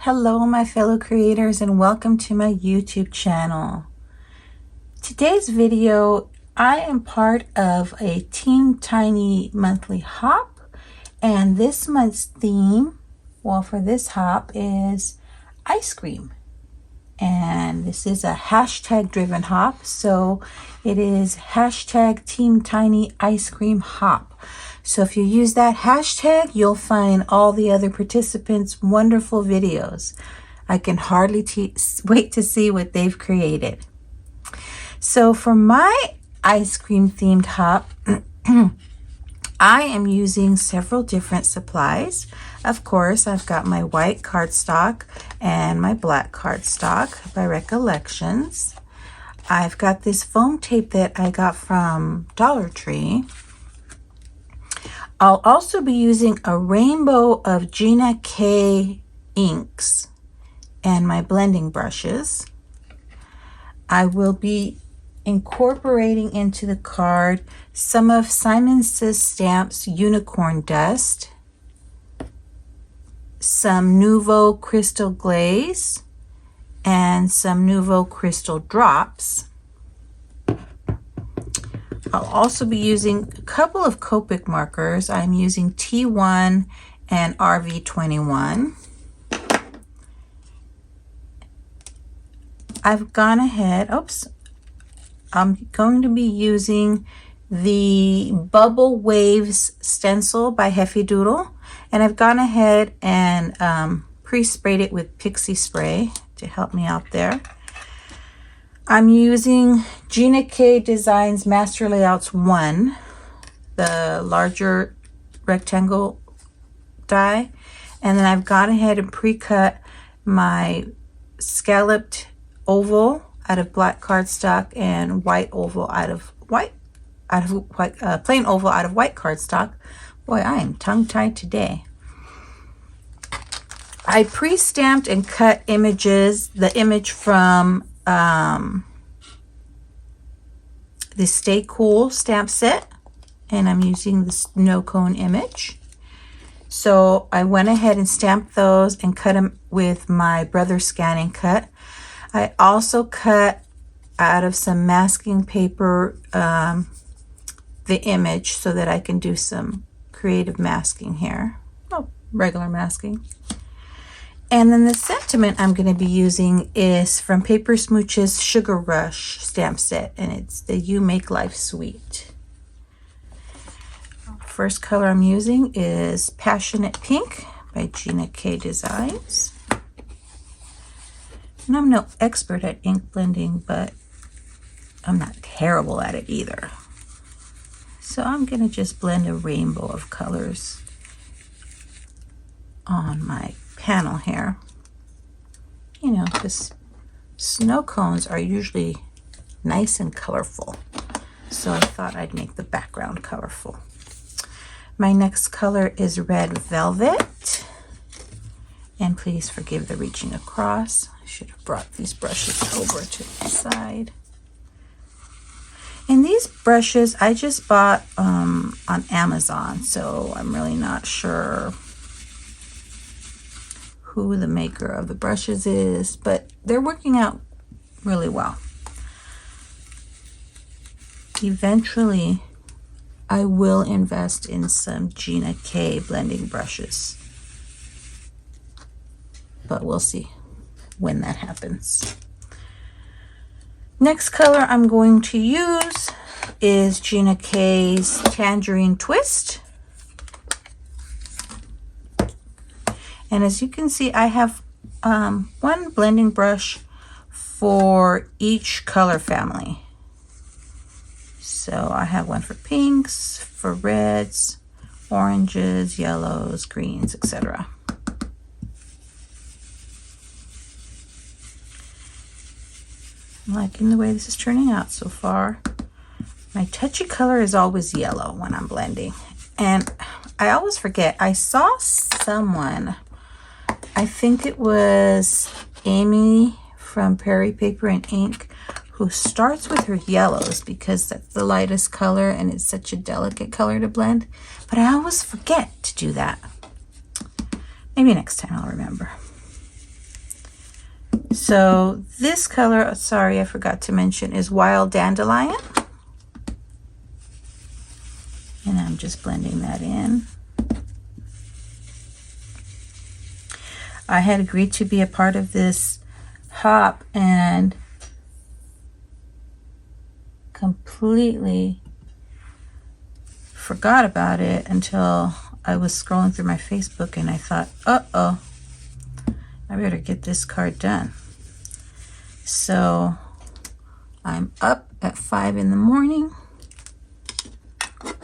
Hello my fellow creators and welcome to my YouTube channel. Today's video, I am part of a Team Tiny monthly hop, and this month's theme, well, for this hop is ice cream. And this is a hashtag driven hop, so it is hashtag Team Tiny Ice Cream Hop. So if you use that hashtag, you'll find all the other participants' wonderful videos. I can hardly wait to see what they've created. So for my ice cream themed hop, I am using several different supplies. Of course, I've got my white cardstock and my black cardstock by Recollections. I've got this foam tape that I got from Dollar Tree. I'll also be using a rainbow of Gina K inks and my blending brushes. I will be incorporating into the card some of Simon Says Stamps Unicorn Dust, some Nouveau Crystal Glaze, and some Nouveau Crystal Drops. I'll also be using a couple of Copic markers. I'm using T1 and RV21. I've gone ahead, I'm going to be using the Bubble Waves stencil by Heffy Doodle, and I've gone ahead and pre-sprayed it with Pixie Spray to help me out there. I'm using Gina K Designs Master Layouts 1, the larger rectangle die, and then I've gone ahead and pre-cut my scalloped oval out of black cardstock and white oval out of plain oval out of white cardstock. Boy, I am tongue-tied today. I pre-stamped and cut images, the image from the Stay Cool stamp set, and I'm using the snow cone image. So I went ahead and stamped those and cut them with my Brother Scanning Cut. I also cut out of some masking paper the image so that I can do some creative masking here. Oh, regular masking. And then the sentiment I'm going to be using is from Paper Smooch's Sugar Rush stamp set, and it's the You Make Life Sweet. First color I'm using is Passionate Pink by Gina K Designs. And I'm no expert at ink blending, but I'm not terrible at it either. So I'm going to just blend a rainbow of colors on my panel here. You know, because snow cones are usually nice and colorful, so I thought I'd make the background colorful. My next color is Red Velvet, and please forgive the reaching across. I should have brought these brushes over to the side. And these brushes I just bought on Amazon, so I'm really not sure who the maker of the brushes is, but they're working out really well. Eventually, I will invest in some Gina K blending brushes, but we'll see when that happens. Next color I'm going to use is Gina K's Tangerine Twist. And as you can see, I have one blending brush for each color family. So I have one for pinks, for reds, oranges, yellows, greens, etc. I'm liking the way this is turning out so far. My touchy color is always yellow when I'm blending. And I always forget, I saw someone, I think it was Amy from Prairie Paper and Ink, who starts with her yellows because that's the lightest color and it's such a delicate color to blend. But I always forget to do that. Maybe next time I'll remember. So this color, sorry, I forgot to mention, is Wild Dandelion. And I'm just blending that in. I had agreed to be a part of this hop and completely forgot about it until I was scrolling through my Facebook and I thought, uh-oh, I better get this card done. So I'm up at 5 in the morning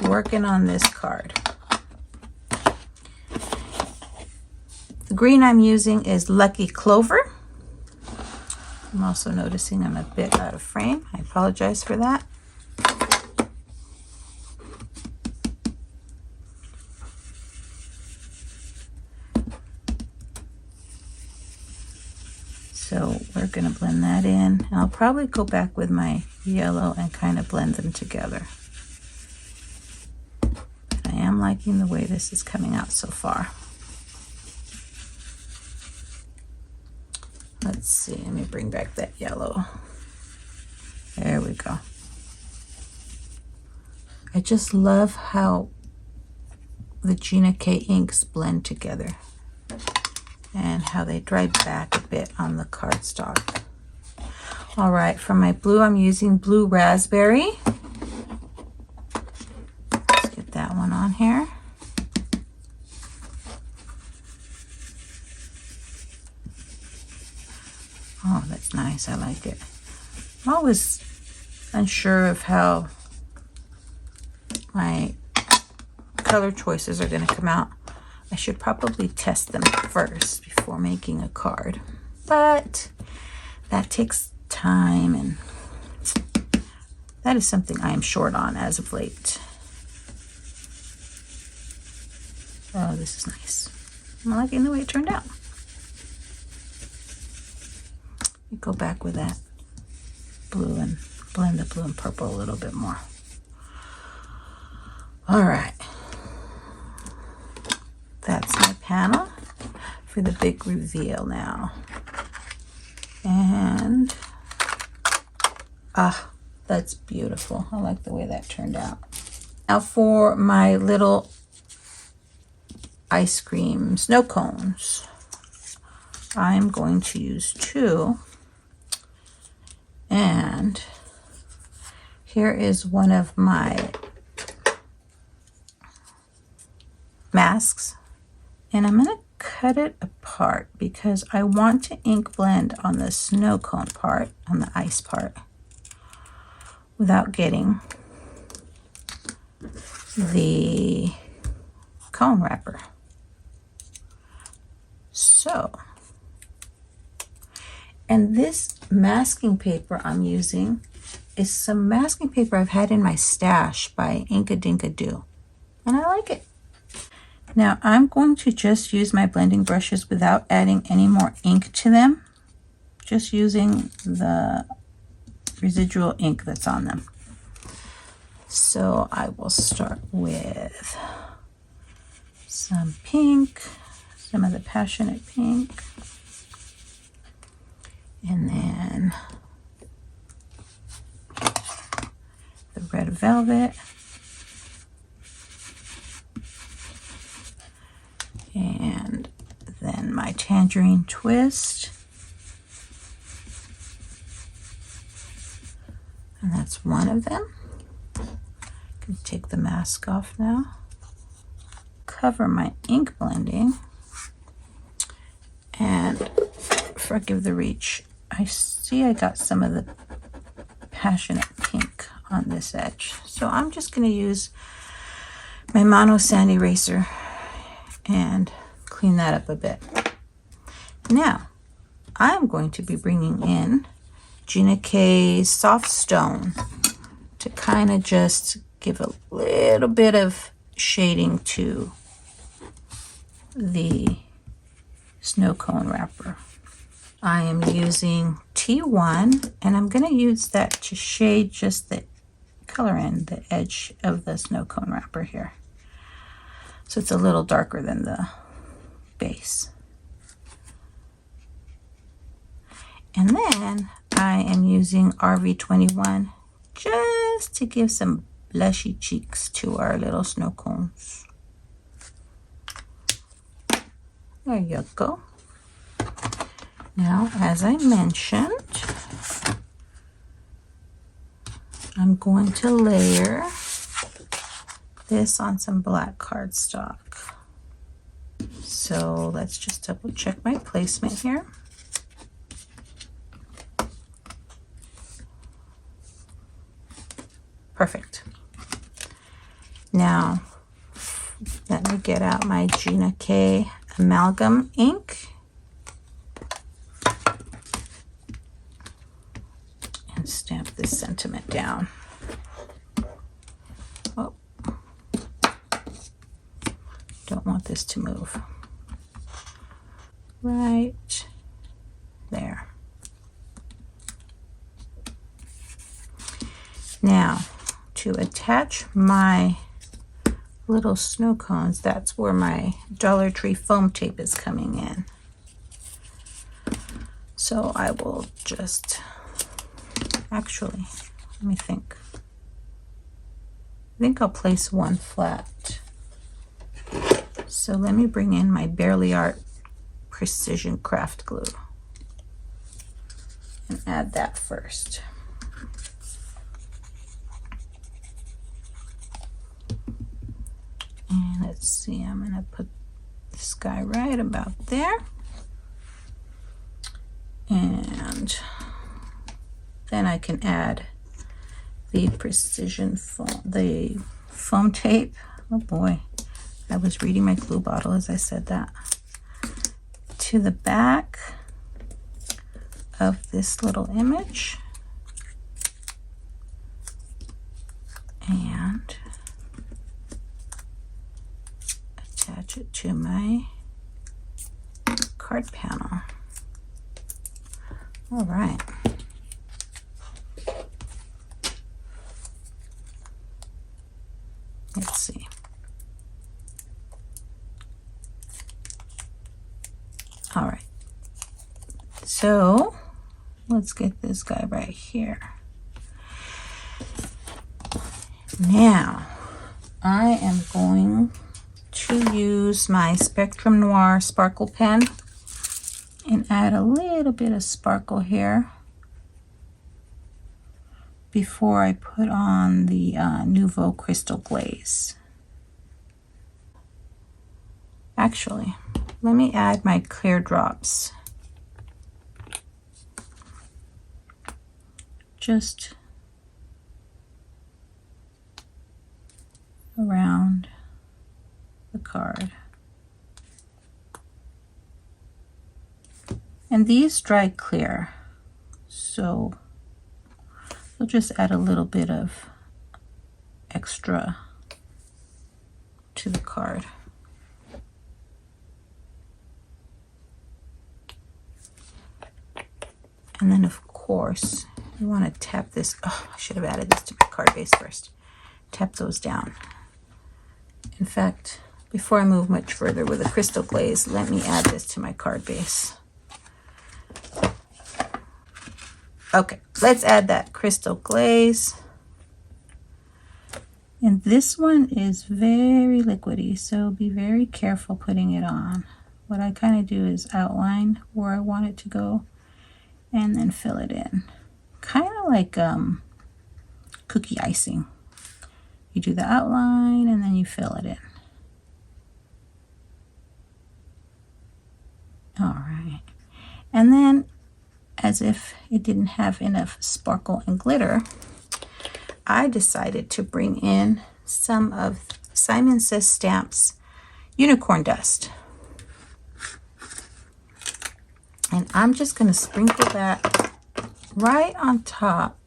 working on this card. The green I'm using is Lucky Clover. I'm also noticing I'm a bit out of frame. I apologize for that. So we're going to blend that in. And I'll probably go back with my yellow and kind of blend them together. I am liking the way this is coming out so far. Let's see, let me bring back that yellow. There we go. I just love how the Gina K inks blend together and how they dry back a bit on the cardstock. All right, for my blue, I'm using Blue Raspberry. Let's get that one on here. Oh, that's nice. I like it. I'm always unsure of how my color choices are going to come out. I should probably test them first before making a card. But that takes time, and that is something I am short on as of late. Oh, this is nice. I'm liking the way it turned out. Go back with that blue and blend the blue and purple a little bit more. All right, that's my panel for the big reveal now. And that's beautiful. I like the way that turned out. Now for my little ice cream snow cones, I'm going to use 2. And here is one of my masks, and I'm going to cut it apart because I want to ink blend on the snow cone part, on the ice part, without getting the cone wrapper. So, and this masking paper I'm using is some masking paper I've had in my stash by Inka Dinka Do, and I like it. Now I'm going to just use my blending brushes without adding any more ink to them, just using the residual ink that's on them. So I will start with some pink, some of the Passionate Pink, and then the Red Velvet, and then my Tangerine Twist, and that's one of them. I'm going to take the mask off now, cover my ink blending, and forgive the reach, I see I got some of the Passionate Pink on this edge. So I'm just going to use my Mono Sand Eraser and clean that up a bit. Now, I'm going to be bringing in Gina K's Soft Stone to kind of just give a little bit of shading to the snow cone wrapper. I am using T1, and I'm going to use that to shade just the color in the edge of the snow cone wrapper here. So it's a little darker than the base. And then I am using RV21 just to give some blushy cheeks to our little snow cones. There you go. Now, as I mentioned, I'm going to layer this on some black cardstock. So let's just double check my placement here. Perfect. Now, let me get out my Gina K amalgam ink and stamp this sentiment down. Oh, don't want this to move. Right there. Now, to attach my little snow cones, that's where my Dollar Tree foam tape is coming in. So I will just, actually, let me think. I think I'll place one flat. So let me bring in my Barely Art Precision Craft Glue and add that first. And let's see, I'm going to put this guy right about there. And then I can add the precision foam, the foam tape. Oh boy, I was reading my glue bottle as I said that. To the back of this little image. And attach it to my card panel. All right. Let's see. All right. So let's get this guy right here. Now I am going to use my Spectrum Noir sparkle pen and add a little bit of sparkle here before I put on the Nouveau Crystal Glaze. Actually, let me add my clear drops. Just around the card. And these dry clear, so we'll just add a little bit of extra to the card. And then of course, you want to tap this. Oh, I should have added this to my card base first. Tap those down. In fact, before I move much further with a crystal glaze, let me add this to my card base. Okay, let's add that crystal glaze. And this one is very liquidy, so be very careful putting it on. What I kind of do is outline where I want it to go and then fill it in. Kind of like cookie icing. You do the outline and then you fill it in. All right. And then, as if it didn't have enough sparkle and glitter, I decided to bring in some of Simon Says Stamps unicorn dust. And I'm just going to sprinkle that right on top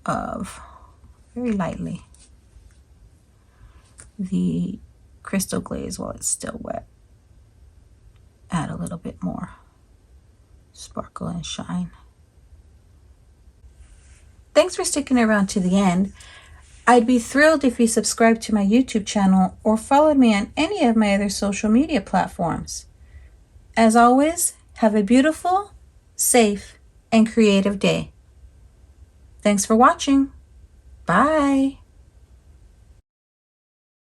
of, very lightly, the crystal glaze while it's still wet. Add a little bit more sparkle and shine. Thanks for sticking around to the end. I'd be thrilled if you subscribed to my YouTube channel or followed me on any of my other social media platforms. As always, have a beautiful safe, and creative day. Thanks for watching. Bye.